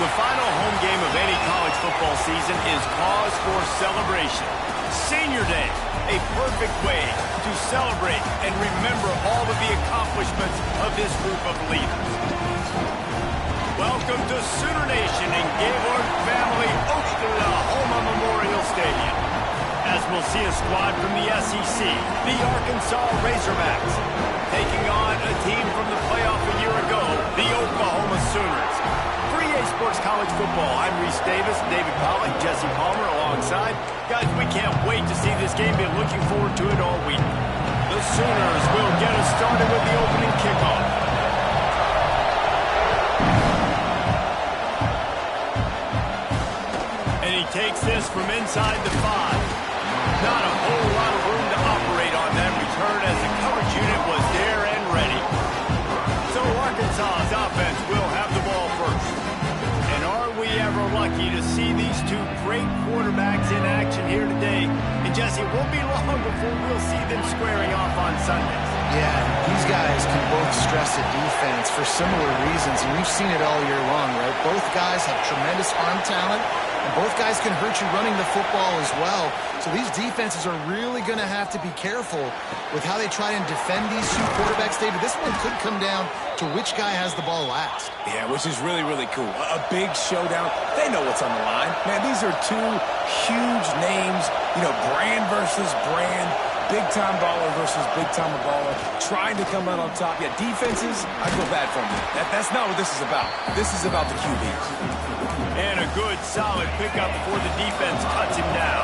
The final home game of any college football season is cause for celebration. Senior Day, a perfect way to celebrate and remember all of the accomplishments of this group of leaders. Welcome to Sooner Nation in Gaylord Family Oklahoma Memorial Stadium. As we'll see a squad from the SEC, the Arkansas Razorbacks, taking on a team from the playoff a year ago, the Oklahoma Sooners. Sports College Football. I'm Reese Davis, David Pollack, Jesse Palmer alongside. Guys, we can't wait to see this game. Been looking forward to it all week. The Sooners will get us started with the opening kickoff. And he takes this from inside the 5. Not a whole lot of room to operate on that return as the coverage unit was there and ready. So Arkansas's offense will have the ball first. Are we ever lucky to see these two great quarterbacks in action here today? And Jesse, it won't be long before we'll see them squaring off on Sundays. Yeah, these guys can both stress a defense for similar reasons, and we've seen it all year long, right? Both guys have tremendous arm talent, and both guys can hurt you running the football as well. So these defenses are really going to have to be careful with how they try and defend these two quarterbacks, David. This one could come down to which guy has the ball last. Yeah, which is really, really cool. A big showdown. They know what's on the line. Man, these are two huge names, you know, brand versus brand, big-time baller versus big-time baller, trying to come out on top. Yeah, defenses, I feel bad for them. That's not what this is about. This is about the QBs. And a good, solid pickup before the defense cuts him down.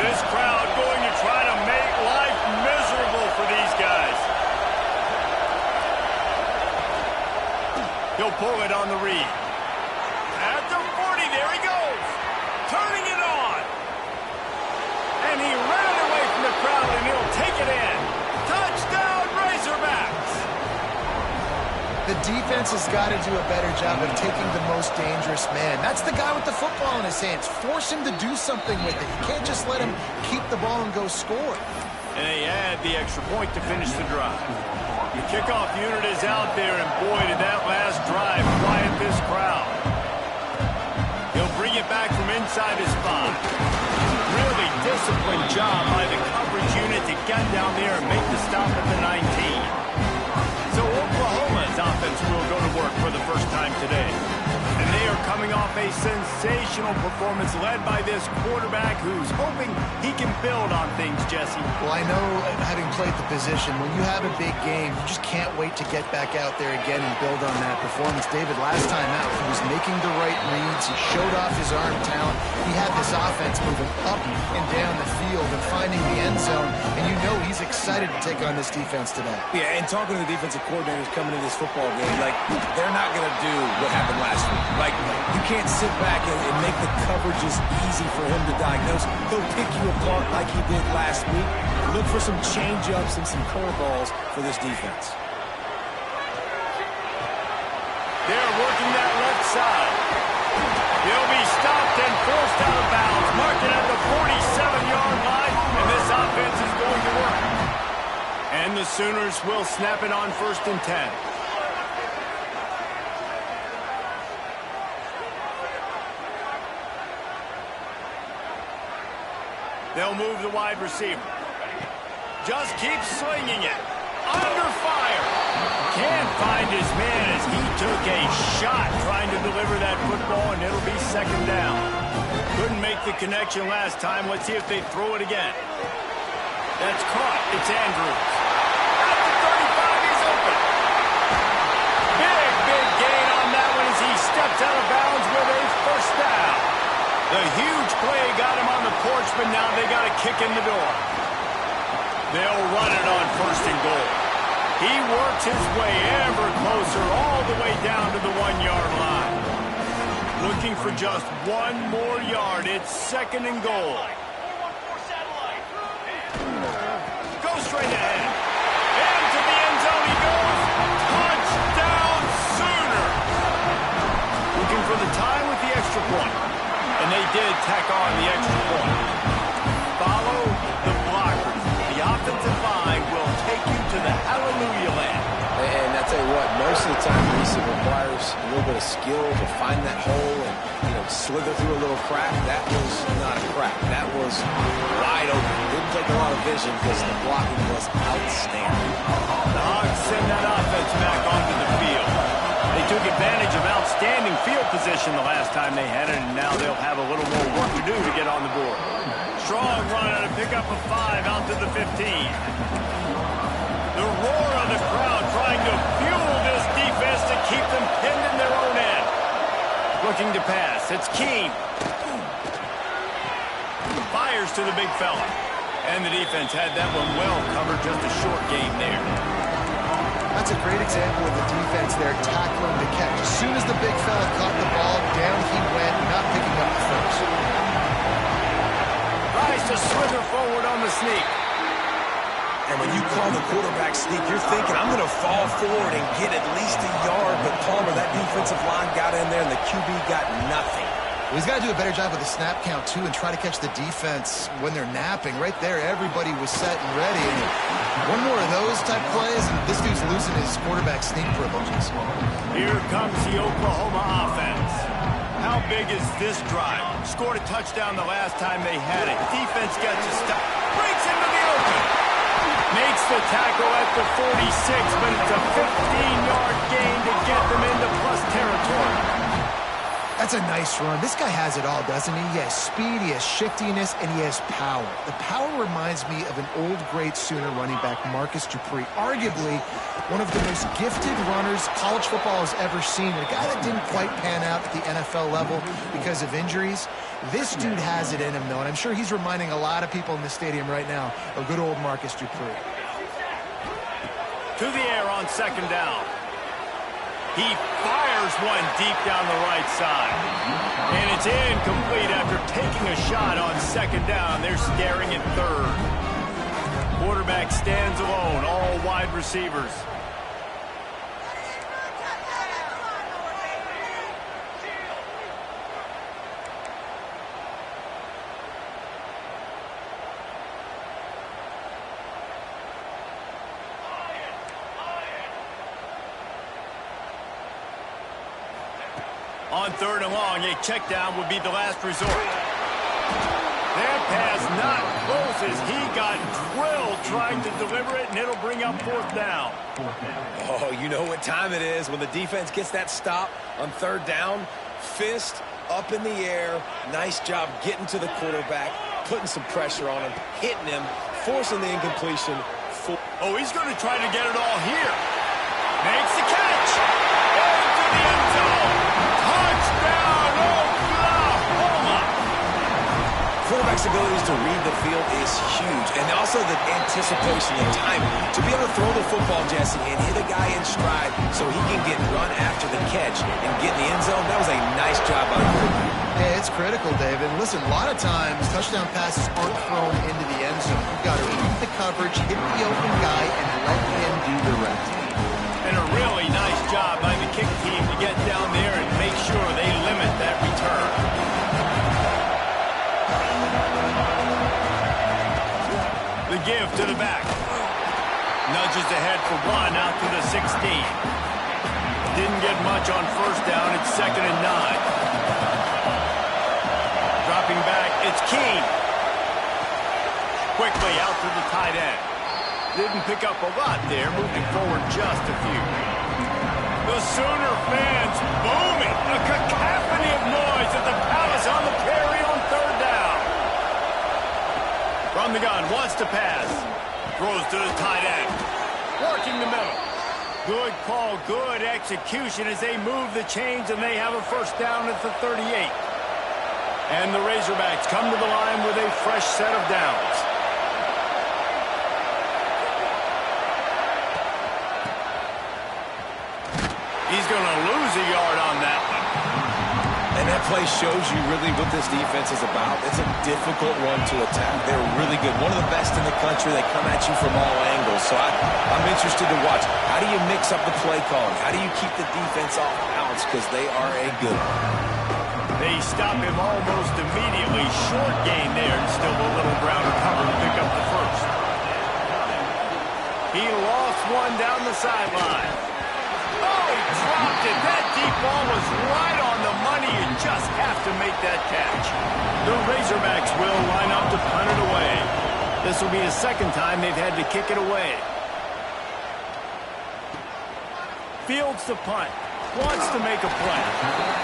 This crowd going to try to make life miserable for these guys. He'll pull it on the read. At the 40, there he goes. Turning it on. And he ran away from the crowd, and he'll take it in. Touchdown, Razorbacks. The defense has got to do a better job of taking the most dangerous man. That's the guy with the football in his hands. Force him to do something with it. You can't just let him keep the ball and go score. And they add the extra point to finish the drive. The kickoff unit is out there, and boy, did that last drive quiet this crowd. He'll bring it back from inside his 5. Really disciplined job by the coverage unit to get down there and make the stop at the 19. So Oklahoma's offense will go to work for the first time today. And they are coming off a sensational performance led by this quarterback who's hoping he can build on things, Jesse. Well, I know, having played the position, when you have a big game, you just can't wait to get back out there again and build on that performance. David, last time out, he was making the right reads. He showed off his arm talent. He had this offense moving up and down the field and finding the end zone. And you know he's excited to take on this defense today. Yeah, and talking to the defensive coordinators coming into this football game, like, they're not going to do what happened last week. Like, you can't sit back and make the coverages easy for him to diagnose. He'll pick you apart like he did last week. Look for some change-ups and some curveballs for this defense. They're working that left side. He'll be stopped and forced out of bounds, marking at the 47-yard line, and this offense is going to work. And the Sooners will snap it on 1st and 10. They'll move the wide receiver. Just keeps slinging it. Under fire. Can't find his man as he took a shot trying to deliver that football, and it'll be 2nd down. Couldn't make the connection last time. Let's see if they throw it again. That's caught. It's Andrews. At the 35, he's open. Big gain on that one as he steps out of bounds with a 1st down. The huge play got him on the porch, but now they got to kick in the door. They'll run it on 1st and goal. He works his way ever closer all the way down to the 1-yard line. Looking for just 1 more yard. It's 2nd and goal. Go straight ahead. Into the end zone he goes. Touchdown, Sooner. Looking for the tie with the extra point. And they did tack on the extra point. Follow the blockers. The offensive line will take you to the hallelujah land. And I tell you what, most of the time, Reese, it requires a little bit of skill to find that hole and, slither through a little crack. That was not a crack. That was wide open. Didn't take a lot of vision because the blocking was outstanding. The Hawks send that offense back onto the field. They took advantage of outstanding field position the last time they had it, and now they'll have a little more work to do to get on the board. Strong run out to pick up a 5 out to the 15. The roar of the crowd trying to fuel this defense to keep them pinned in their own end. Looking to pass. It's Keene. Fires to the big fella. And the defense had that one well covered. Just a short game there. That's a great example of the defense there tackling the catch. As soon as the big fella caught the ball, down he went, not picking up the first. Tries to slither forward on the sneak. And when you call the quarterback sneak, you're thinking, I'm going to fall forward and get at least a yard. But Palmer, that defensive line got in there, and the QB got nothing. Well, he's got to do a better job with the snap count, too, and try to catch the defense when they're napping. Right there, everybody was set and ready. And one more of those type plays, and this dude's losing his quarterback sneak privileges. Here comes the Oklahoma offense. How big is this drive? Scored a touchdown the last time they had it. Defense gets a stop. Breaks into the open. Makes the tackle at the 46, but it's a 15-yard gain to get them into plus territory. That's a nice run. This guy has it all, doesn't he? He has speed, he has shiftiness, and he has power. The power reminds me of an old great Sooner running back, Marcus Dupree. Arguably one of the most gifted runners college football has ever seen. A guy that didn't quite pan out at the NFL level because of injuries. This dude has it in him, though, and I'm sure he's reminding a lot of people in the stadium right now of good old Marcus Dupree. To the air on second down. He fires one deep down the right side. And it's incomplete after taking a shot on second down. They're staring at third. Quarterback stands alone, all wide receivers. On third and long, a check down would be the last resort. That pass not close as he got drilled trying to deliver it, and it'll bring up fourth down. Oh, you know what time it is when the defense gets that stop on third down. Fist up in the air. Nice job getting to the quarterback, putting some pressure on him, hitting him, forcing the incompletion. Oh, he's going to try to get it all here. Makes the catch. Into the end zone. Touchdown, Oklahoma! Quarterback's abilities to read the field is huge, and also the anticipation, the timing. To be able to throw the football, Jesse, and hit a guy in stride so he can get run after the catch and get in the end zone, that was a nice job by the quarterback. Yeah, it's critical, David. Listen, a lot of times touchdown passes aren't thrown into the end zone. You've got to read the coverage, hit the open guy, and let him do the rest. And a really nice job by the kick team to get down there and make sure they limit that return. The give to the back. Nudges ahead for one out to the 16. Didn't get much on first down. It's 2nd and 9. Dropping back, it's Keene. Quickly out to the tight end. Didn't pick up a lot there, moving forward just a few. The Sooner fans booming. A cacophony of noise at the Palace on the Prairie on third down. From the gun, wants to pass. Throws to the tight end. Working the middle. Good call, good execution as they move the chains and they have a first down at the 38. And the Razorbacks come to the line with a fresh set of downs. He's going to lose a yard on that one. And that play shows you really what this defense is about. It's a difficult run to attack. They're really good. One of the best in the country. They come at you from all angles. So I'm interested to watch. How do you mix up the play calling? How do you keep the defense off balance? Because they are a good one. They stop him almost immediately. Short gain there and still a little ground to cover to pick up the first. He lost one down the sideline. Oh, he dropped it. That deep ball was right on the money. You just have to make that catch. The Razorbacks will line up to punt it away. This will be the second time they've had to kick it away. Fields the punt. Wants to make a play.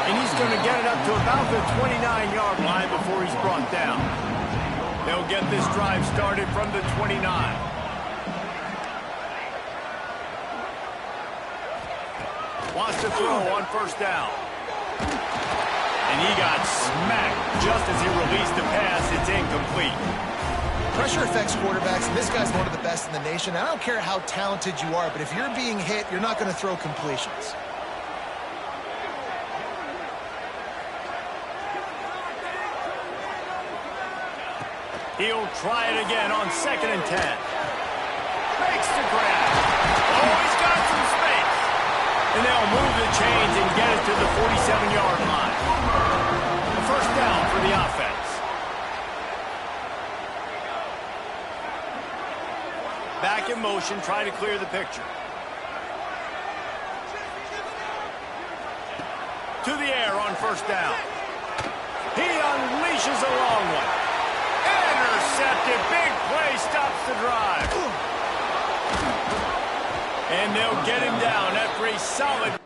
And he's going to get it up to about the 29-yard line before he's brought down. They'll get this drive started from the 29. Wants to throw on first down. And he got smacked just as he released the pass. It's incomplete. Pressure affects quarterbacks, and this guy's one of the best in the nation. I don't care how talented you are, but if you're being hit, you're not going to throw completions. He'll try it again on 2nd and 10. Makes the grab. Oh, he's got some space. And they'll move the chains and get it to the 47-yard line. A first down for the offense. Back in motion, try to clear the picture. To the air on first down. He unleashes a long one. Intercepted. Big play stops the drive. And they'll get him down after a solid...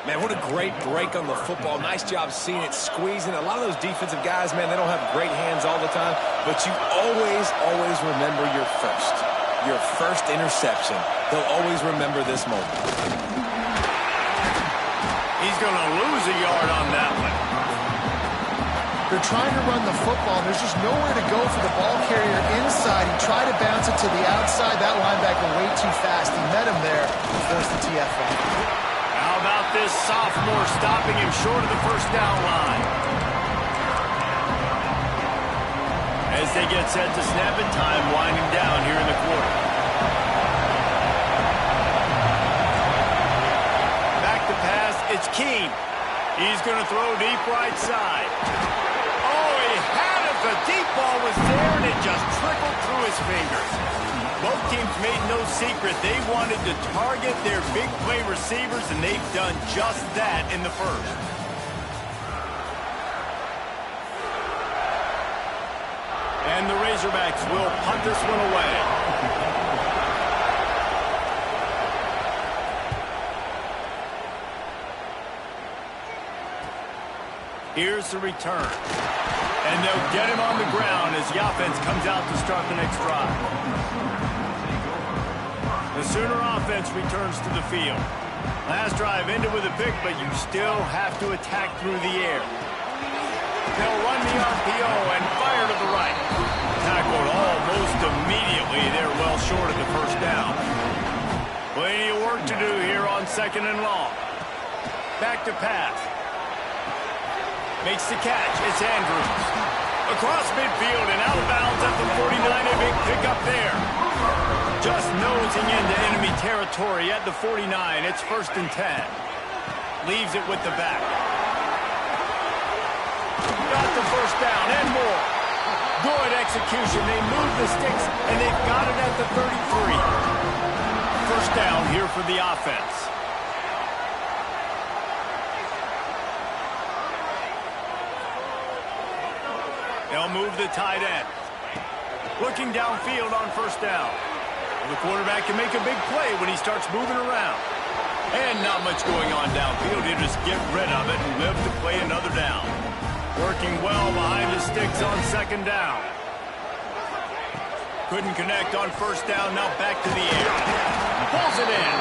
Man, what a great break on the football. Nice job seeing it, squeezing. A lot of those defensive guys, man, they don't have great hands all the time, but you always remember your first interception. They'll always remember this moment. He's going to lose a yard on that one. They're trying to run the football. There's just nowhere to go for the ball carrier inside. He tried to bounce it to the outside. That linebacker way too fast. He met him there and forced the TFL. How about this sophomore stopping him short of the first down line? As they get set to snap it, time winding down here in the quarter. Back to pass, it's Keene. He's going to throw deep right side. Oh, he had it. The deep ball was there, and it just trickled through his fingers. Both teams made no secret they wanted to target their big play receivers, and they've done just that in the first. And the Razorbacks will punt this one away. Here's the return. And they'll get him on the ground as the offense comes out to start the next drive. The Sooner offense returns to the field. Last drive ended with a pick, but you still have to attack through the air. They'll run the RPO and fire to the right. Tackled almost immediately. They're well short of the first down. Plenty of work to do here on 2nd and long. Back to pass. Makes the catch. It's Andrews. Across midfield and out of bounds at the 49. A big pickup there. Just nosing into enemy territory at the 49. It's 1st and 10. Leaves it with the back. Got the first down and more. Good execution. They move the sticks, and they've got it at the 33. First down here for the offense. They'll move the tight end. Looking downfield on first down. The quarterback can make a big play when he starts moving around. And not much going on downfield. He'll just get rid of it and live to play another down. Working well behind the sticks on 2nd down. Couldn't connect on first down. Now back to the air. Pulls it in.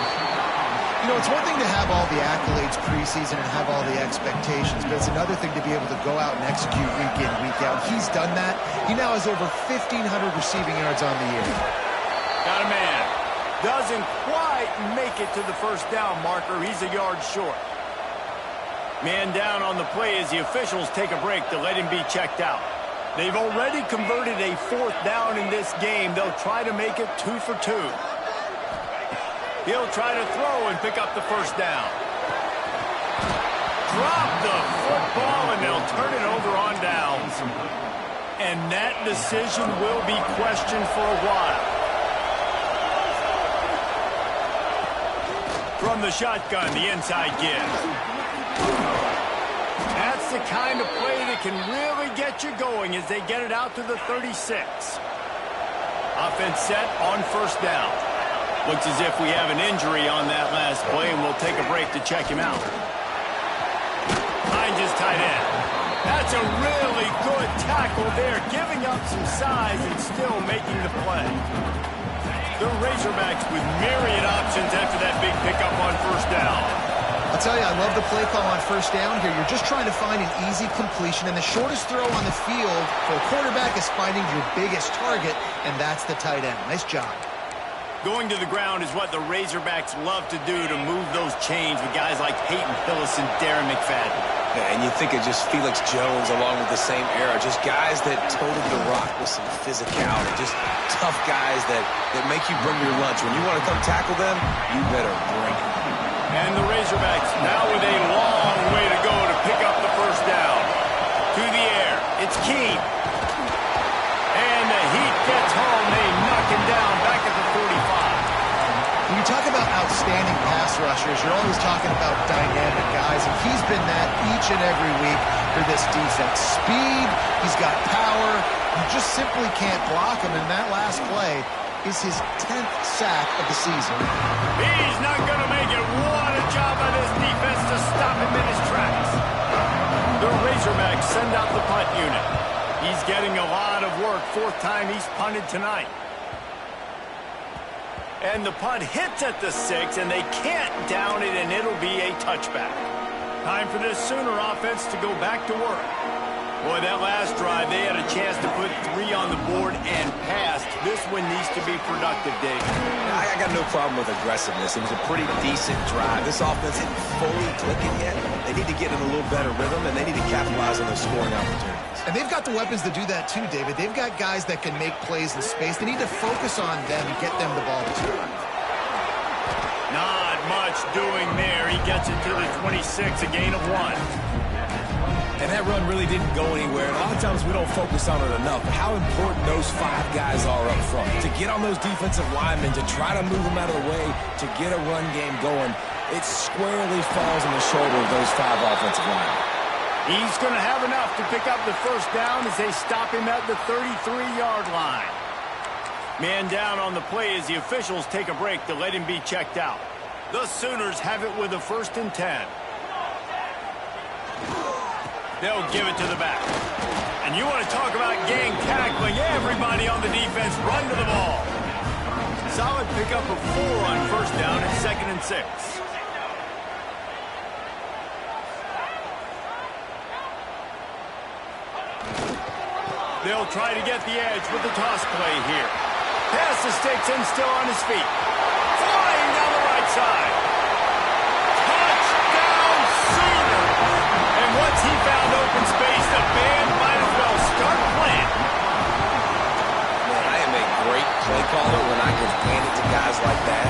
You know, it's one thing to have all the accolades preseason and have all the expectations, but it's another thing to be able to go out and execute week in, week out. He's done that. He now has over 1,500 receiving yards on the year. Got a man. Doesn't quite make it to the first down marker. He's a yard short. Man down on the play as the officials take a break to let him be checked out. They've already converted a fourth down in this game. They'll try to make it 2 for 2. He'll try to throw and pick up the first down. Drop the football, and they'll turn it over on downs. And that decision will be questioned for a while. From the shotgun, the inside give. That's the kind of play that can really get you going as they get it out to the 36. Offense set on first down. Looks as if we have an injury on that last play, and we'll take a break to check him out. Finds his tight end. That's a really good tackle there, giving up some size and still making the play. The Razorbacks with myriad options after that big pickup on first down. I'll tell you, I love the play call on first down here. You're just trying to find an easy completion, and the shortest throw on the field for a quarterback is finding your biggest target, and that's the tight end. Nice job. Going to the ground is what the Razorbacks love to do to move those chains with guys like Peyton Hillis and Darren McFadden. Yeah, and you think of just Felix Jones along with the same era, just guys that toted the rock with some physicality, just tough guys that make you bring your lunch. When you want to come tackle them, you better bring it. And the Razorbacks now with a long way to go to pick up the first down. To the air, it's Keene. And the Heat gets home. They knock him down back at the 45. When you talk about outstanding pass rushers, you're always talking about dynamic guys, and he's been that each and every week for this defense. Speed, he's got power, you just simply can't block him, and that last play is his 10th sack of the season. He's not going to make it. What a job by this defense to stop him in his tracks. The Razorbacks send out the punt unit. He's getting a lot of work. Fourth time he's punted tonight. And the punt hits at the 6, and they can't down it, and it'll be a touchback. Time for this Sooner offense to go back to work. Boy, that last drive, they had a chance to put 3 on the board and passed. This one needs to be productive, Dave. I got no problem with aggressiveness. It was a pretty decent drive. This offense isn't fully clicking yet. They need to get in a little better rhythm, and they need to capitalize on their scoring opportunities. And they've got the weapons to do that too, David. They've got guys that can make plays in space. They need to focus on them and get them the ball too. Not much doing there. He gets it to the 26, a gain of 1. And that run really didn't go anywhere. And a lot of times we don't focus on it enough. But how important those 5 guys are up front. To get on those defensive linemen, to try to move them out of the way, to get a run game going, it squarely falls on the shoulder of those 5 offensive linemen. He's going to have enough to pick up the first down as they stop him at the 33-yard line. Man down on the play as the officials take a break to let him be checked out. The Sooners have it with a 1st and 10. They'll give it to the back. And you want to talk about gang tackling. Everybody on the defense run to the ball. Solid pickup of 4 on first down and 2nd and 6. They'll try to get the edge with the toss play here. Pass the sticks and still on his feet. Flying down the right side. Touchdown Sooners. And once he found open space, the band might as well start playing. Man, I am a great play caller when I can hand it to guys like that.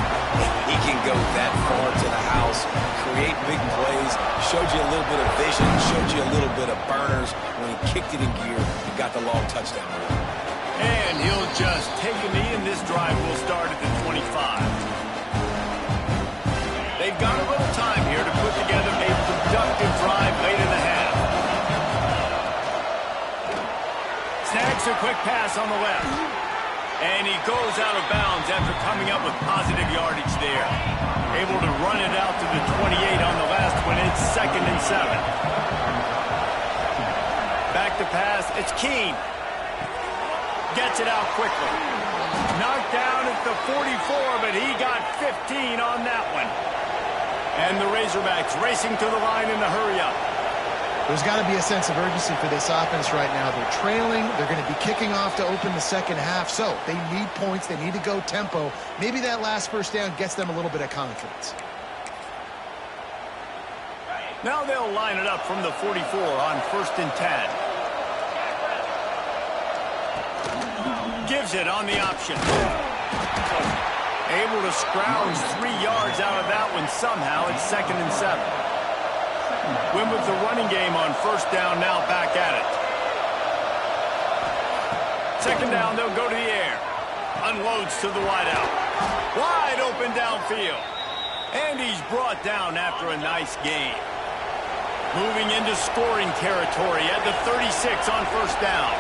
He can go that far to the house, create big plays, showed you a little bit of vision, showed you a little bit of burners when he kicked it in gear and got the long touchdown. And he'll just take a knee, and this drive will start at the 25. They've got a little time here to put together a productive drive late in the half. Snags a quick pass on the left. And he goes out of bounds after coming up with positive yardage there. Able to run it out to the 28 on the last one. It's 2nd and 7. Back to pass. It's Keene. Gets it out quickly. Knocked down at the 44, but he got 15 on that one. And the Razorbacks racing to the line in a hurry-up. There's got to be a sense of urgency for this offense right now. They're trailing. They're going to be kicking off to open the second half. So they need points. They need to go tempo. Maybe that last first down gets them a little bit of confidence. Now they'll line it up from the 44 on 1st and 10. Gives it on the option. Able to scrounge 3 yards out of that one somehow. It's 2nd and 7. Win with the running game on 1st down, now back at it. 2nd down, they'll go to the air. Unloads to the wideout. Wide open downfield. And he's brought down after a nice gain. Moving into scoring territory at the 36 on 1st down.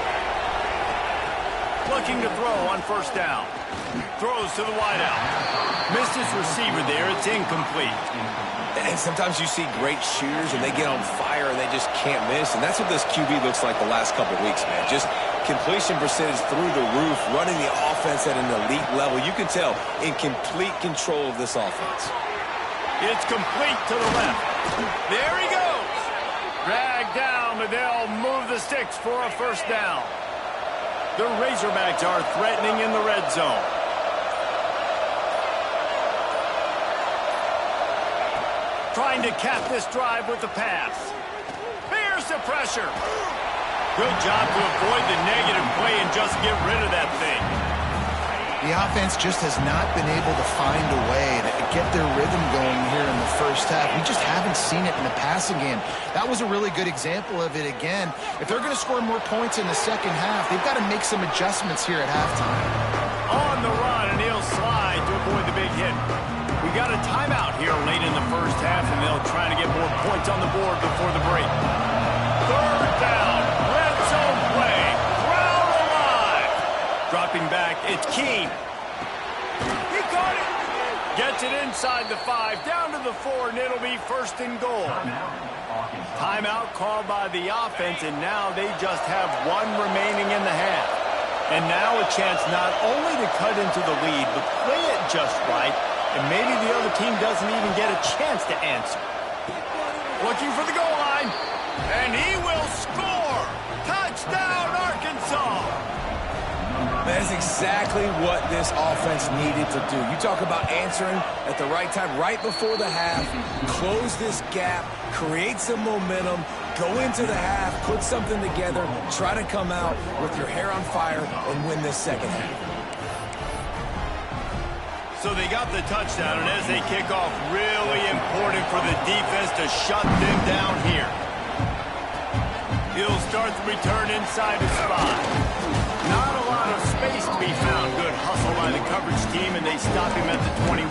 Looking to throw on 1st down. Throws to the wideout. Missed his receiver there. It's incomplete. And sometimes you see great shooters and they get on fire and they just can't miss. And that's what this QB looks like the last couple weeks, man. Just completion percentage through the roof, running the offense at an elite level. You can tell in complete control of this offense. It's complete to the left. There he goes. Dragged down, but they'll move the sticks for a 1st down. The Razorbacks are threatening in the red zone. Trying to cap this drive with the pass. Here's the pressure. Good job to avoid the negative play and just get rid of that thing. The offense just has not been able to find a way to get their rhythm going here in the first half. We just haven't seen it in the passing game. That was a really good example of it again. If they're going to score more points in the second half, they've got to make some adjustments here at halftime. On the run, and he'll slide to avoid the big hit. We got a timeout here late in the first half, and they'll try to get more points on the board before the break. 3rd down, red zone play, crowd alive. Dropping back, it's Keene. He caught it. Gets it inside the 5, down to the 4, and it'll be 1st and goal. Timeout called by the offense, and now they just have 1 remaining in the half. And now a chance not only to cut into the lead, but play it just right, and maybe the other team doesn't even get a chance to answer. Looking for the goal line, and he will score! Touchdown, Arkansas! That's exactly what this offense needed to do. You talk about answering at the right time, right before the half, close this gap, create some momentum, go into the half, put something together, try to come out with your hair on fire and win this second half. So they got the touchdown, and as they kick off, really important for the defense to shut them down here. He'll start the return inside his spot. Not a lot of space to be found. Good hustle by the coverage team, and they stop him at the 21.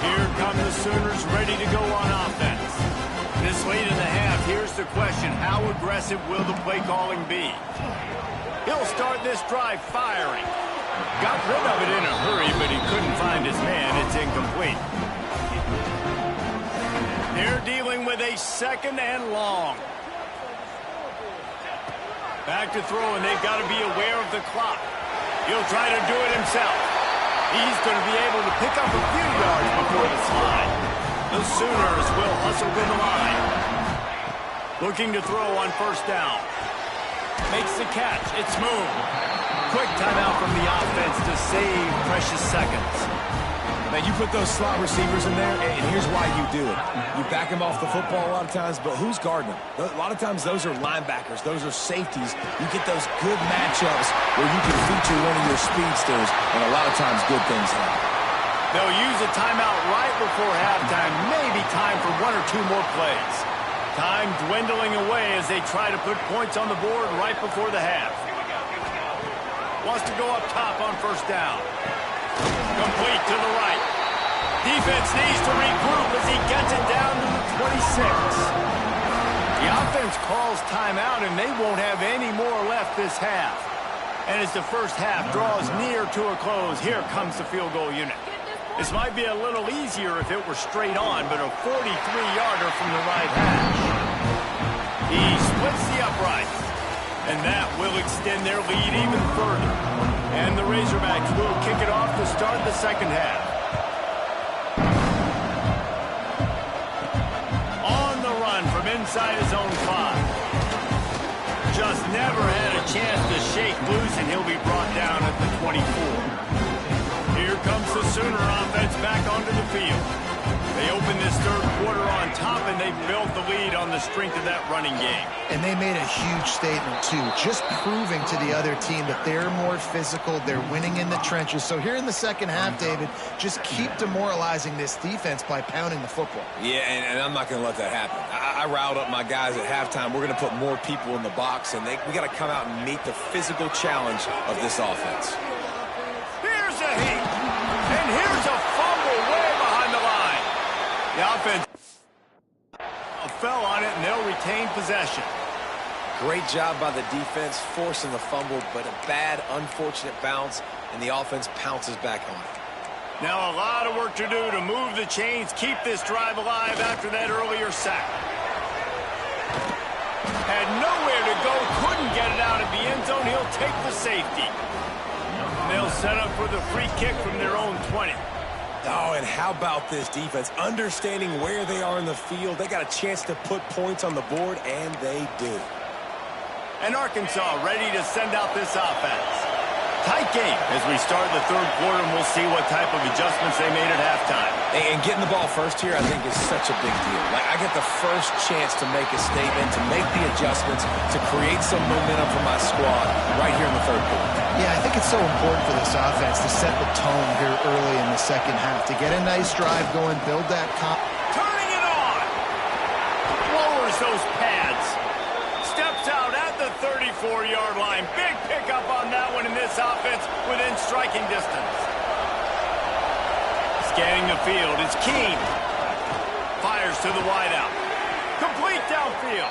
Here come the Sooners ready to go on offense. This late in the half, here's the question. How aggressive will the play calling be? He'll start this drive firing. Got rid of it in a hurry, but he couldn't find his man. It's incomplete. They're dealing with a 2nd and long. Back to throw, and they've got to be aware of the clock. He'll try to do it himself. He's going to be able to pick up a few yards before the slide. The Sooners will hustle to the line. Looking to throw on 1st down. Makes the catch. It's moved. Quick timeout from the offense to save precious seconds. Now, you put those slot receivers in there, and here's why you do it. You back them off the football a lot of times, but who's guarding them? A lot of times, those are linebackers. Those are safeties. You get those good matchups where you can feature one of your speedsters, and a lot of times, good things happen. They'll use a timeout right before halftime, maybe time for 1 or 2 more plays. Time dwindling away as they try to put points on the board right before the half. Wants to go up top on 1st down. Complete to the right. Defense needs to regroup as he gets it down to the 26. The offense calls timeout, and they won't have any more left this half. And as the first half draws near to a close, here comes the field goal unit. This might be a little easier if it were straight on, but a 43-yarder from the right hash. He splits the upright. And that will extend their lead even further. And the Razorbacks will kick it off to start the second half. On the run from inside his own 5. Just never had a chance to shake loose, and he'll be brought down at the 24. Here comes the Sooner offense back onto the field. They open this third quarter on top, and they built the lead on the strength of that running game. And they made a huge statement, too, just proving to the other team that they're more physical, they're winning in the trenches. So here in the second half, David, just keep demoralizing this defense by pounding the football. Yeah, and I'm not going to let that happen. I riled up my guys at halftime. We're going to put more people in the box, and we got to come out and meet the physical challenge of this offense. Here's a heat, and here's a fumble way behind the line. The offense fell on it, and they'll retain possession. Great job by the defense, forcing the fumble, but a bad, unfortunate bounce, and the offense pounces back on it. Now a lot of work to do to move the chains, keep this drive alive after that earlier sack. Had nowhere to go, couldn't get it out of the end zone. He'll take the safety. They'll set up for the free kick from their own 20. Oh, and how about this defense? Understanding where they are in the field. They got a chance to put points on the board, and they do. And Arkansas ready to send out this offense. Tight game as we start the third quarter, and we'll see what type of adjustments they made at halftime. And getting the ball first here, I think, is such a big deal. Like, I get the first chance to make a statement, to make the adjustments, to create some momentum for my squad right here in the third quarter. Yeah, I think it's so important for this offense to set the tone here early in the second half, to get a nice drive going, build that turning it on! Lowers those pads. Steps out at the 34-yard line. Big pickup on that one in this offense within striking distance. Scanning the field is Keene. Fires to the wideout. Complete downfield.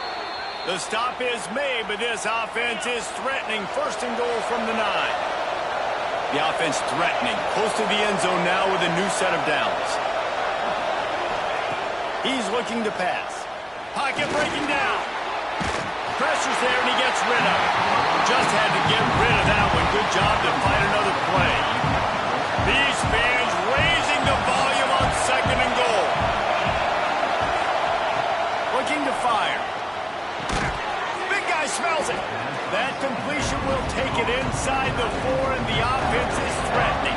The stop is made, but this offense is threatening. First and goal from the 9. The offense threatening. Close to the end zone now with a new set of downs. He's looking to pass. Pocket breaking down. Pressure's there, and he gets rid of it. Just had to get rid of that one. Good job to find another play. These fans raising the volume on second and goal. Looking to fire. Big guy smells it. That completion will take it inside the 4, and the offense is threatening.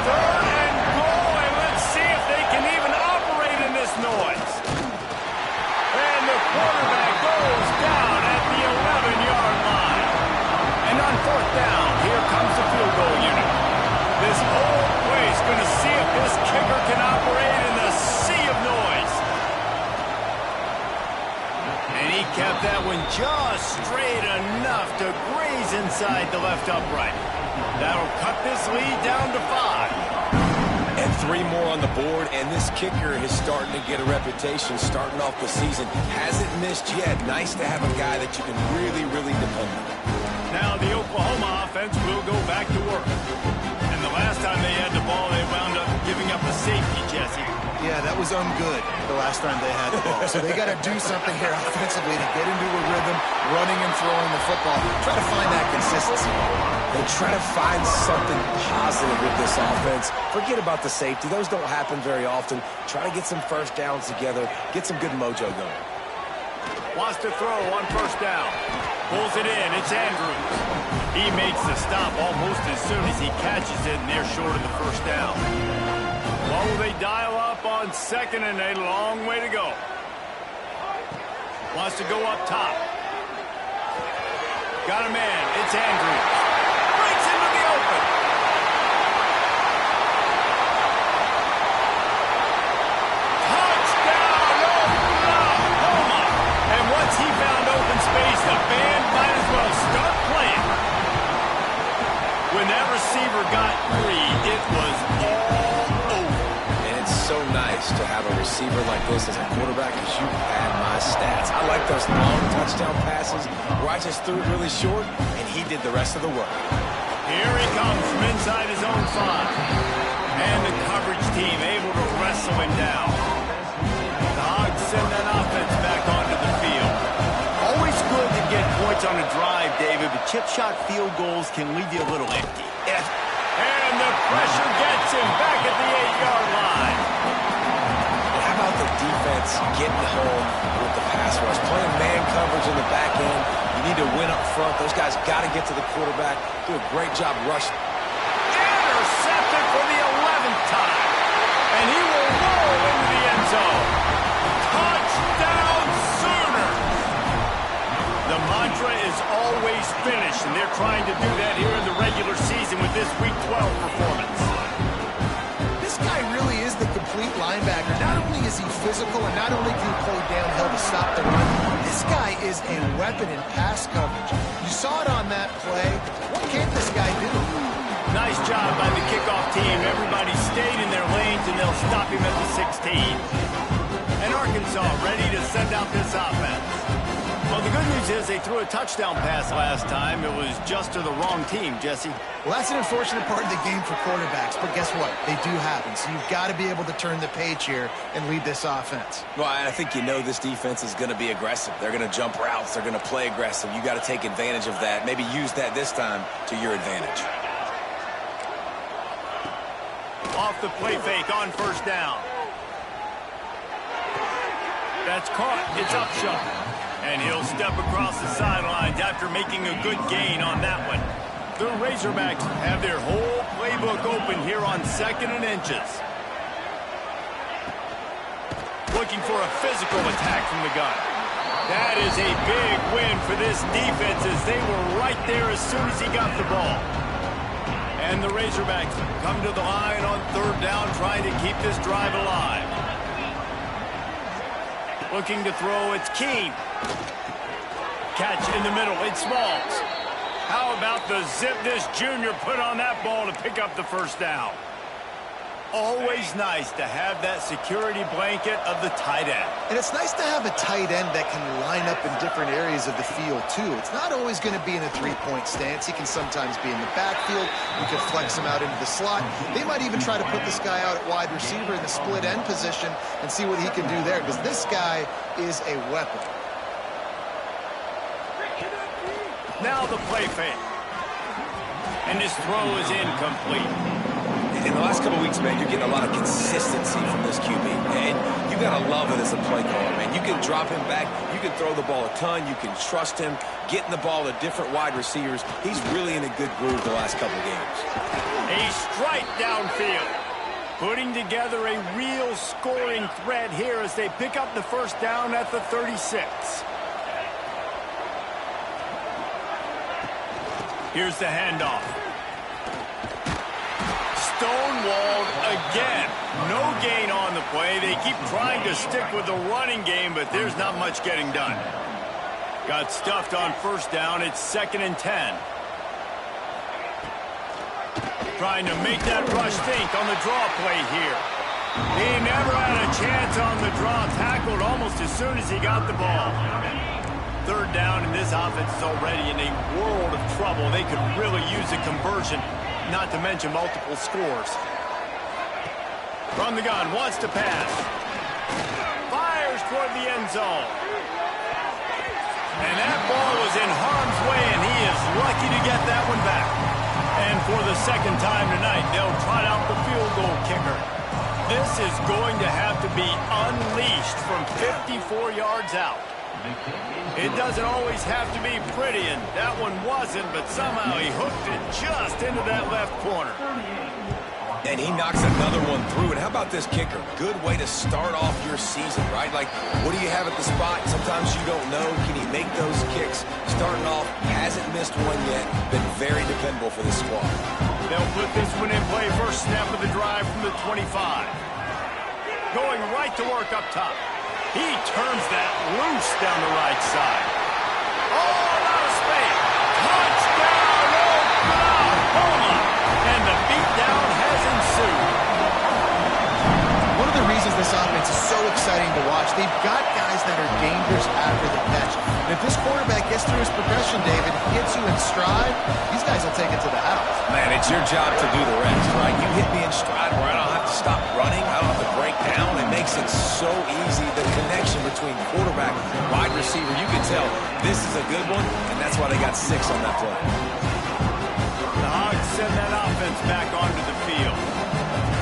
Third and goal, and let's see if they can even operate in this noise. And the quarterback goes down at the 11-yard line. And on fourth down, here comes the field goal unit. This whole place going to see if this kicker can operate in the sea of noise. And he kept that one just straight enough to graze inside the left upright. That'll cut this lead down to 5. And 3 more on the board, and this kicker is starting to get a reputation starting off the season. Hasn't missed yet. Nice to have a guy that you can really, really depend on. Now the Oklahoma offense will go back to work. And the last time they had the ball, they wound up giving up a safety, Jesse. Yeah, that was ungood the last time they had the ball. So they got to do something here offensively to get into a rhythm, running and throwing the football. Try to find that consistency. They try to find something positive with this offense. Forget about the safety. Those don't happen very often. Try to get some first downs together. Get some good mojo going. Wants to throw on first down. Pulls it in. It's Andrews. He makes the stop almost as soon as he catches it, and they're short of the first down. What will they dial up on second, and a long way to go. Wants to go up top. Got a man. It's Andrews. Breaks into the open. Touchdown, Oklahoma. And once he found open space, the band might as well start playing. When that receiver got free, it was all over. And it's so nice to have a receiver like this as a quarterback, because you had my stats. I like those long touchdown passes where I just threw it really short, and he did the rest of the work. Here he comes from inside his own 5. And the coverage team able to wrestle him down. The Hogs send that offense back onto the field. Always good to get points the chip shot field goals can leave you a little empty. And the pressure gets him back at the 8-yard line. How about the defense getting home with the pass rush? Playing man coverage in the back end. You need to win up front. Those guys got to get to the quarterback. Do a great job rushing. Intercepted for the 11th time. And he will roll into the end zone. Touchdown Sooner! The mantra is always finish, and they're trying to do that here in the regular season with this Week 12 performance. This guy really is the complete linebacker. Not only is he physical, and not only can he play downhill to stop the run, this guy is a weapon in pass coverage. You saw it on that play. What can't this guy do? Nice job by the kickoff team. Everybody stayed in their lanes, and they'll stop him at the 16. And Arkansas ready to send out this offense. Well, the good news is they threw a touchdown pass last time. It was just to the wrong team, Jesse. Well, that's an unfortunate part of the game for quarterbacks, but guess what? They do happen, so you've got to be able to turn the page here and lead this offense. Well, I think you know this defense is going to be aggressive. They're going to jump routes. They're going to play aggressive. You got to take advantage of that. Maybe use that this time to your advantage. Off the play fake on first down. That's caught. It's Upshaw. And he'll step across the sidelines after making a good gain on that one. The Razorbacks have their whole playbook open here on 2nd and inches. Looking for a physical attack from the gun. That is a big win for this defense as they were right there as soon as he got the ball. And the Razorbacks come to the line on 3rd down, trying to keep this drive alive. Looking to throw, it's Keene. Catch in the middle, it's Smalls. How about the zip this junior put on that ball to pick up the first down? Always nice to have that security blanket of the tight end. And it's nice to have a tight end that can line up in different areas of the field, too. It's not always going to be in a three-point stance. He can sometimes be in the backfield. You could flex him out into the slot. They might even try to put this guy out at wide receiver in the split end position and see what he can do there, because this guy is a weapon. Now the play fake. And his throw is incomplete. In the last couple of weeks, man, you're getting a lot of consistency from this QB. And you got to love it as a play caller, man. You can drop him back. You can throw the ball a ton. You can trust him, getting the ball to different wide receivers. He's really in a good groove the last couple of games. A strike downfield. Putting together a real scoring threat here as they pick up the first down at the 36. Here's the handoff. Stonewalled again. No gain on the play. They keep trying to stick with the running game, but there's not much getting done. Got stuffed on first down. It's 2nd and 10. Trying to make that rush think on the draw play here. He never had a chance on the draw. Tackled almost as soon as he got the ball. 3rd down, and this offense is already in a world of trouble. They could really use a conversion, not to mention multiple scores. From the gun, wants to pass. Fires toward the end zone. And that ball was in harm's way, and he is lucky to get that one back. And for the 2nd time tonight, they'll trot out the field goal kicker. This is going to have to be unleashed from 54 yards out. It doesn't always have to be pretty, and that one wasn't, but somehow he hooked it just into that left corner. And he knocks another one through. And how about this kicker? Good way to start off your season, right? Like, what do you have at the spot? Sometimes you don't know. Can he make those kicks? Starting off, hasn't missed one yet. Been very dependable for this squad. They'll put this one in play. First snap of the drive from the 25. Going right to work up top. He turns that loose down the right side. Oh, out of space. Touchdown, Oklahoma. And the beatdown has ensued. One of the reasons this offense is so exciting to watch, they've got guys that are dangerous after the catch. And if this quarterback gets through his progression, David, hits you in stride, these guys will take it to the house. Man, it's your job to do the rest, right? You hit me in stride where I don't have to stop running. I don't have to break down. It makes it so easy. The connection between quarterback, wide receiver, receiver, you can tell this is a good one, and that's why they got 6 on that play. The Hogs send that offense back onto the field.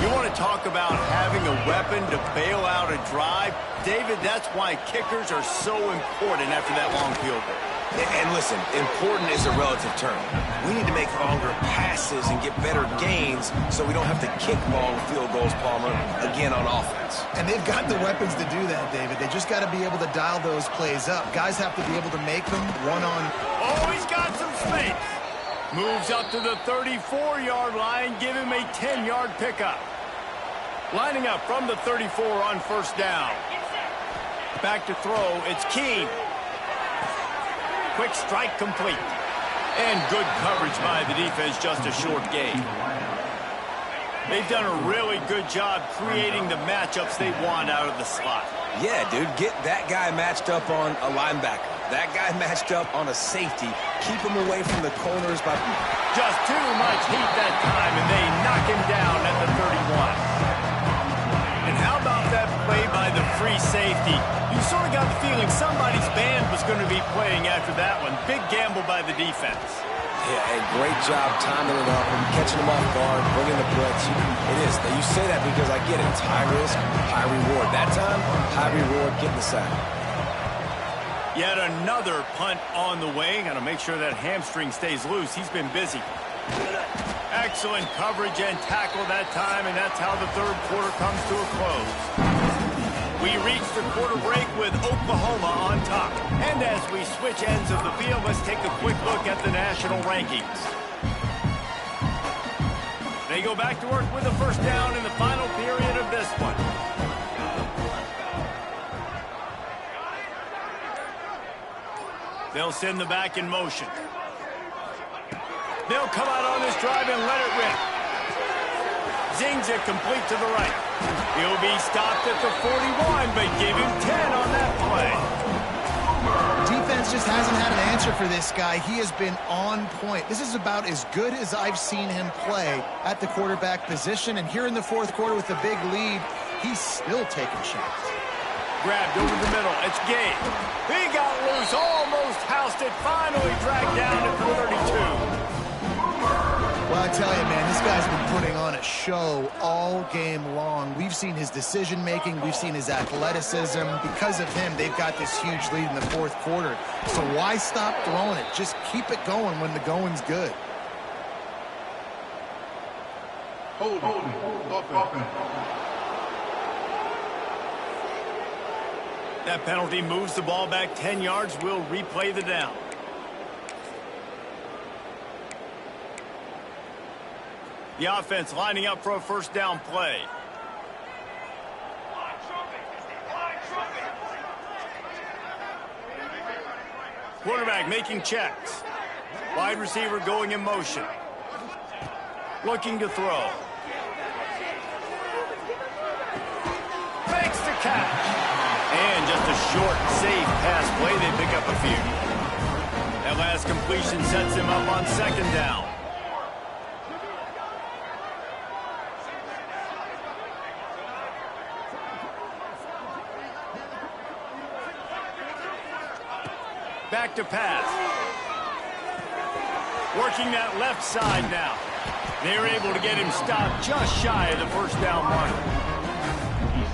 You want to talk about having a weapon to bail out a drive? David, that's why kickers are so important after that long field goal. And listen, important is a relative term. We need to make longer passes and get better gains so we don't have to kick long field goals, Palmer, again on offense. And they've got the weapons to do that, David. They just got to be able to dial those plays up. Guys have to be able to make them one-on. Oh, he's got some space. Moves up to the 34-yard line, give him a 10-yard pickup. Lining up from the 34 on first down. Back to throw, it's Keene. Quick strike complete. And good coverage by the defense, just a short gain. They've done a really good job creating the matchups they want out of the slot. Yeah, dude, get that guy matched up on a linebacker. That guy matched up on a safety. Keep him away from the corners by... Just too much heat that time, and they knock him down at the 31. And how about that play by the free safety? You sort of got the feeling somebody's band was going to be playing after that one. Big gamble by the defense. Yeah, a great job timing it up and catching them off guard, bringing the blitz. It is. Now, you say that because I get it. It's high risk, high reward. That time, high reward, getting the sack. Yet another punt on the way. Got to make sure that hamstring stays loose. He's been busy. Excellent coverage and tackle that time, and that's how the third quarter comes to a close. We reach the quarter break with Oklahoma on top. And as we switch ends of the field, let's take a quick look at the national rankings. They go back to work with a first down in the final period of this one. They'll send the back in motion. They'll come out on this drive and let it rip. Zings it complete to the right. He'll be stopped at the 41, but give him 10 on that play. Defense just hasn't had an answer for this guy. He has been on point. This is about as good as I've seen him play at the quarterback position. And here in the fourth quarter with the big lead, he's still taking shots. Grabbed over the middle. It's Gabe. He got loose, almost housed it, finally dragged down at the 32. Well, I tell you, man, this guy's been putting on a show all game long. We've seen his decision-making. We've seen his athleticism. Because of him, they've got this huge lead in the fourth quarter. So why stop throwing it? Just keep it going when the going's good. Hold on. That penalty moves the ball back 10 yards. We'll replay the down. The offense lining up for a first down play. Quarterback making checks. Wide receiver going in motion. Looking to throw. Fakes the catch. And just a short, safe pass play. They pick up a few. That last completion sets him up on second down. Back to pass. Working that left side now. They're able to get him stopped just shy of the first down mark.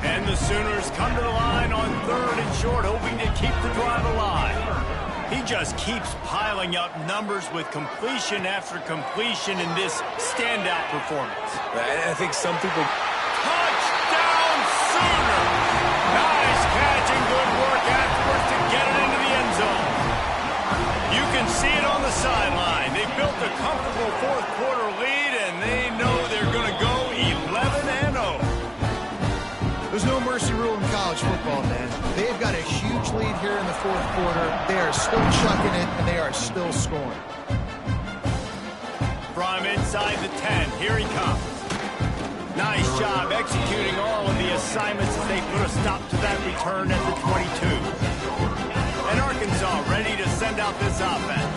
And the Sooners come to the line on third and short, hoping to keep the drive alive. He just keeps piling up numbers with completion after completion in this standout performance. I think some people... Touchdown, Sooner! Nice catch and good work afterwards to get it into the end zone. You can see it on the sideline. They built a comfortable fourth quarter lead, and they know they're going to go 11-0. There's no mercy rule in college football, man. They've got a huge lead here in the fourth quarter. They are still chucking it, and they are still scoring. From inside the 10, here he comes. Nice job executing all of the assignments as they put a stop to that return at the 22. And Arkansas ready to send out this offense.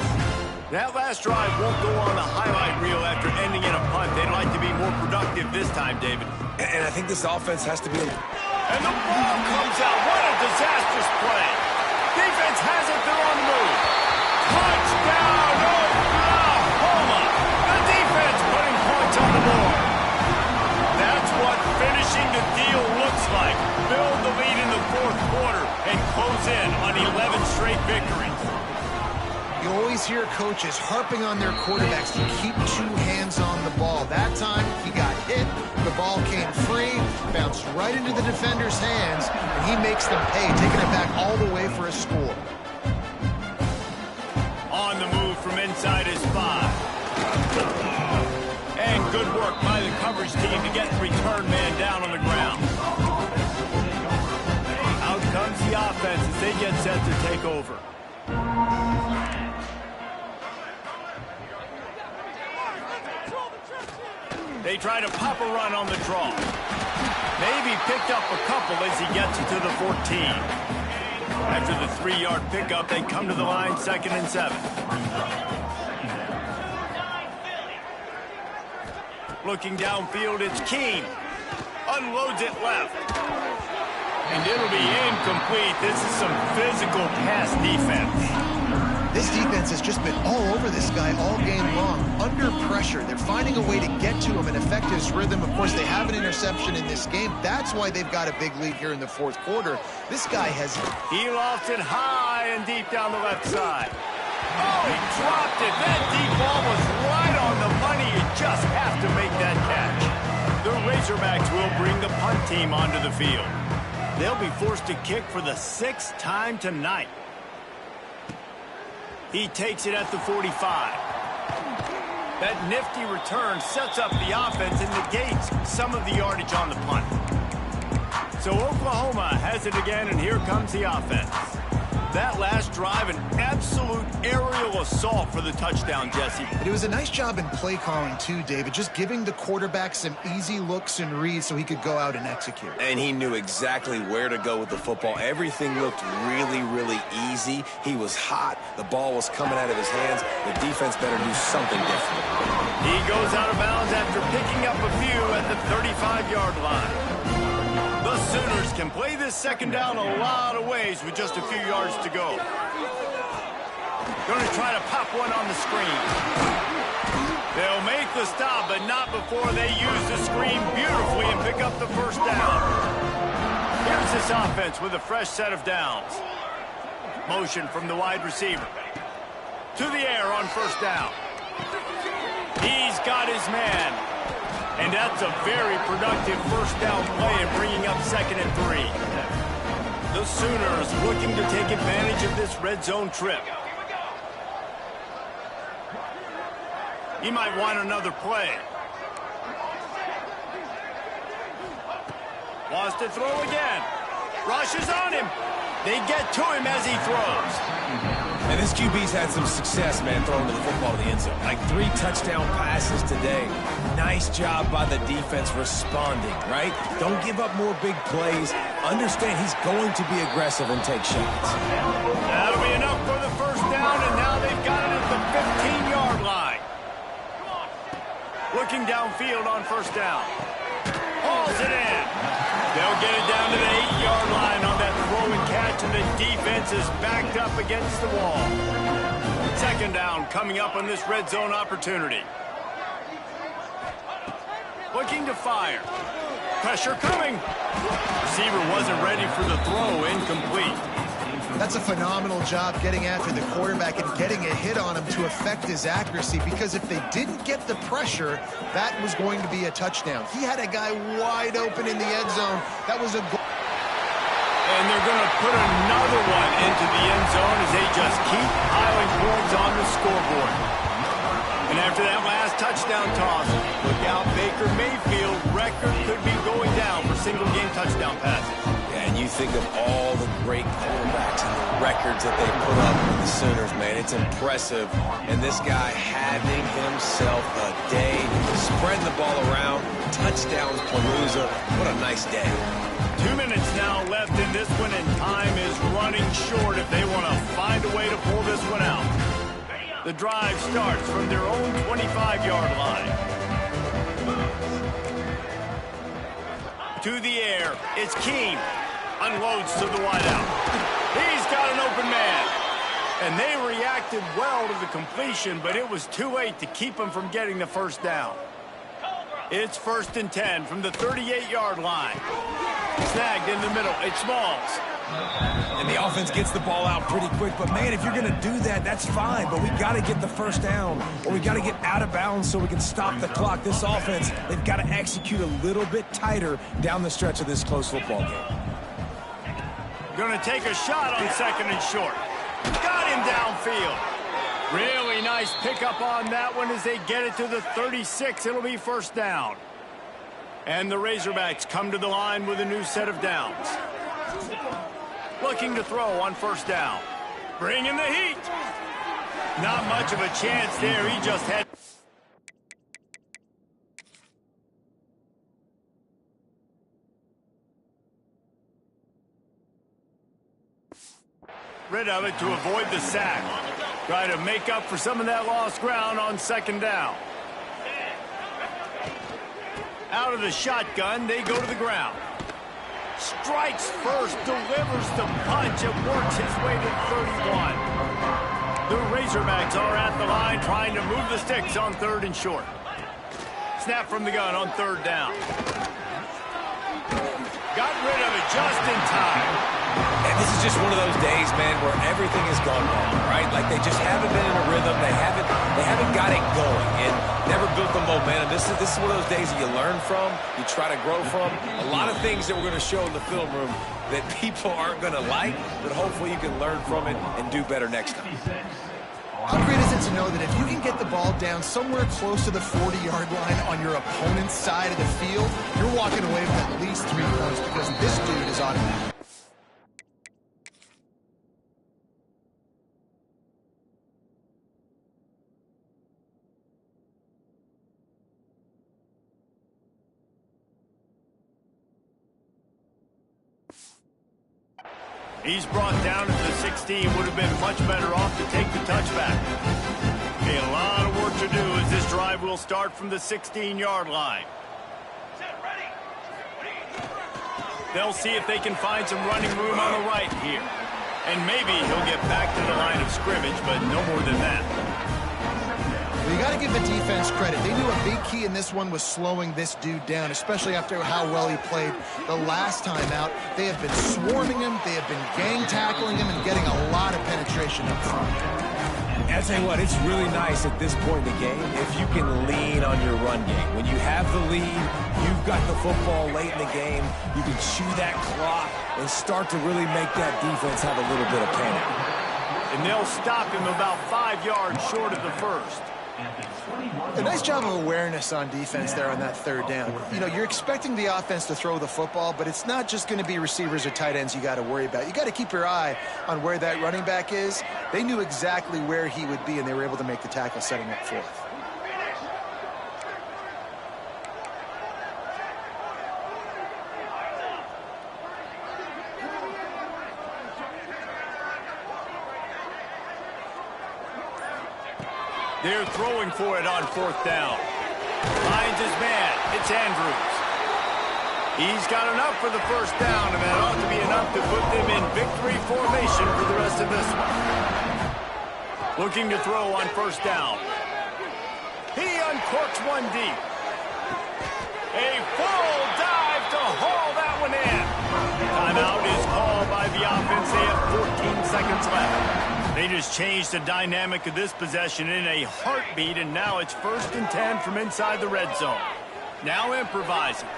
That last drive won't go on the highlight reel after ending in a punt. They'd like to be more productive this time, David. And I think this offense has to be... And the ball comes out. What a disastrous play. Defense has and close in on 11 straight victories. You always hear coaches harping on their quarterbacks to keep two hands on the ball. That time, he got hit, the ball came free, bounced right into the defender's hands, and he makes them pay, taking it back all the way for a score. On the move from inside his 5. And good work by the coverage team to get the return man down on the ground. Out comes the offense as they get set to take over. They try to pop a run on the draw. Maybe picked up a couple as he gets it to the 14. After the 3-yard pickup, they come to the line, 2nd and 7. Looking downfield, it's Keene. Unloads it left. And it'll be incomplete. This is some physical pass defense. This defense has just been all over this guy all game long. Under pressure, they're finding a way to get to him and affect his rhythm. Of course, they have an interception in this game. That's why they've got a big lead here in the 4th quarter. This guy has... He lost it high and deep down the left side. Oh, he dropped it. That deep ball was right on the money. You just have to make that catch. The Razorbacks will bring the punt team onto the field. They'll be forced to kick for the 6th time tonight. He takes it at the 45. That nifty return sets up the offense and negates some of the yardage on the punt. So Oklahoma has it again, and here comes the offense. That last drive, an absolute aerial assault for the touchdown, Jesse. It was a nice job in play calling too, David, just giving the quarterback some easy looks and reads so he could go out and execute. And he knew exactly where to go with the football. Everything looked really, really easy. He was hot. The ball was coming out of his hands. The defense better do something different. He goes out of bounds after picking up a few at the 35-yard line. The Sooners can play this 2nd down a lot of ways with just a few yards to go. Going to try to pop one on the screen. They'll make the stop, but not before they use the screen beautifully and pick up the 1st down. Here's this offense with a fresh set of downs. Motion from the wide receiver. To the air on 1st down. He's got his man. And that's a very productive 1st down play and bringing up 2nd and 3. The Sooners looking to take advantage of this red zone trip. He might want another play. Wants to throw again. Rushes on him. They get to him as he throws. And this QB's had some success, man, throwing to the football to the end zone. Like 3 touchdown passes today. Nice job by the defense responding, right? Don't give up more big plays. Understand he's going to be aggressive and take shots. That'll be enough for the 1st down, and now they've got it at the 15-yard line. Looking downfield on 1st down. Hauls it in. They'll get it down to the 8-yard line on that throw and catch, and the defense is backed up against the wall. 2nd down coming up on this red zone opportunity. Looking to fire. Pressure coming. Receiver wasn't ready for the throw, incomplete. That's a phenomenal job getting after the quarterback and getting a hit on him to affect his accuracy, because if they didn't get the pressure, that was going to be a touchdown. He had a guy wide open in the end zone. That was a goal. And they're going to put another one into the end zone as they just keep piling points on the scoreboard. And after that last touchdown toss, look out, Baker Mayfield record could be going down for single-game touchdown passes. And you think of all the great quarterbacks and the records that they put up with the Sooners, man. It's impressive. And this guy having himself a day, spreading the ball around, touchdowns, Palooza. What a nice day. 2 minutes now left in this one, and time is running short if they want to find a way to pull this one out. The drive starts from their own 25-yard line. To the air, it's Keene. Unloads to the wideout. He's got an open man. And they reacted well to the completion, but it was too late to keep him from getting the 1st down. It's 1st and 10 from the 38-yard line. Snagged in the middle. It's Smalls. And the offense gets the ball out pretty quick. But, man, if you're going to do that, that's fine. But we got to get the first down, or we got to get out of bounds so we can stop the clock. This offense, they've got to execute a little bit tighter down the stretch of this close football game. Going to take a shot on second and short. Got him downfield. Really nice pickup on that one as they get it to the 36. It'll be first down. And the Razorbacks come to the line with a new set of downs. Looking to throw on first down. Bringing the heat. Not much of a chance there. He just had... rid of it to avoid the sack. Try to make up for some of that lost ground on second down. Out of the shotgun, they go to the ground. Strikes first, delivers the punch, and works his way to 31. The Razorbacks are at the line trying to move the sticks on third and short. Snap from the gun on third down. Got rid of it just in time. And this is just one of those days, man, where everything has gone wrong, right? Like they just haven't been in a rhythm. They haven't got it going and never built the momentum. This is one of those days that you learn from, you try to grow from. A lot of things that we're going to show in the film room that people aren't going to like, but hopefully you can learn from it and do better next time. How great is it to know that if you can get the ball down somewhere close to the 40-yard line on your opponent's side of the field, you're walking away with at least 3 points because this dude is automatic. He's brought down at the 16. Would have been much better off to take the touchback. A lot of work to do as this drive will start from the 16-yard line. They'll see if they can find some running room on the right here. And maybe he'll get back to the line of scrimmage, but no more than that. Well, you got to give the defense credit. They knew a big key in this one was slowing this dude down, especially after how well he played the last time out. They have been swarming him, they have been gang tackling him, and getting a lot of penetration up front. I'll tell you what, it's really nice at this point in the game if you can lean on your run game. When you have the lead, you've got the football late in the game, you can chew that clock and start to really make that defense have a little bit of panic. And they'll stop him about 5 yards short of the first. A nice job of awareness on defense there on that third down. You know, you're expecting the offense to throw the football, but it's not just going to be receivers or tight ends you got to worry about. You got to keep your eye on where that running back is. They knew exactly where he would be, and they were able to make the tackle setting up fourth. They're throwing for it on fourth down. Finds his man. It's Andrews. He's got enough for the first down, and that ought to be enough to put them in victory formation for the rest of this one. Looking to throw on first down. He uncorks one deep. A full dive to haul that one in. Timeout is called by the offense. They have 14 seconds left. They just changed the dynamic of this possession in a heartbeat, and now it's 1st and 10 from inside the red zone. Now improvising.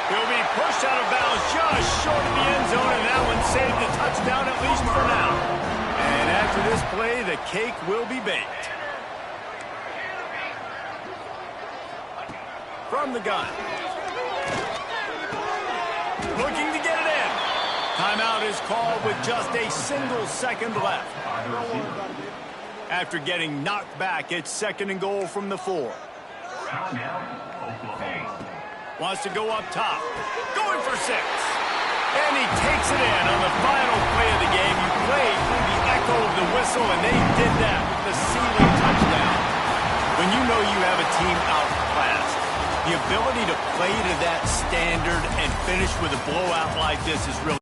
He'll be pushed out of bounds just short of the end zone, and that one saved a touchdown at least for now. And after this play, the cake will be baked. From the gun. Looking to get it in. Timeout is called with just a single second left. After getting knocked back, it's 2nd and goal from the 4. Wants to go up top. Going for 6. And he takes it in on the final play of the game. You played through the echo of the whistle, and they did that with the sealing touchdown. When you know you have a team outclassed, the ability to play to that standard and finish with a blowout like this is really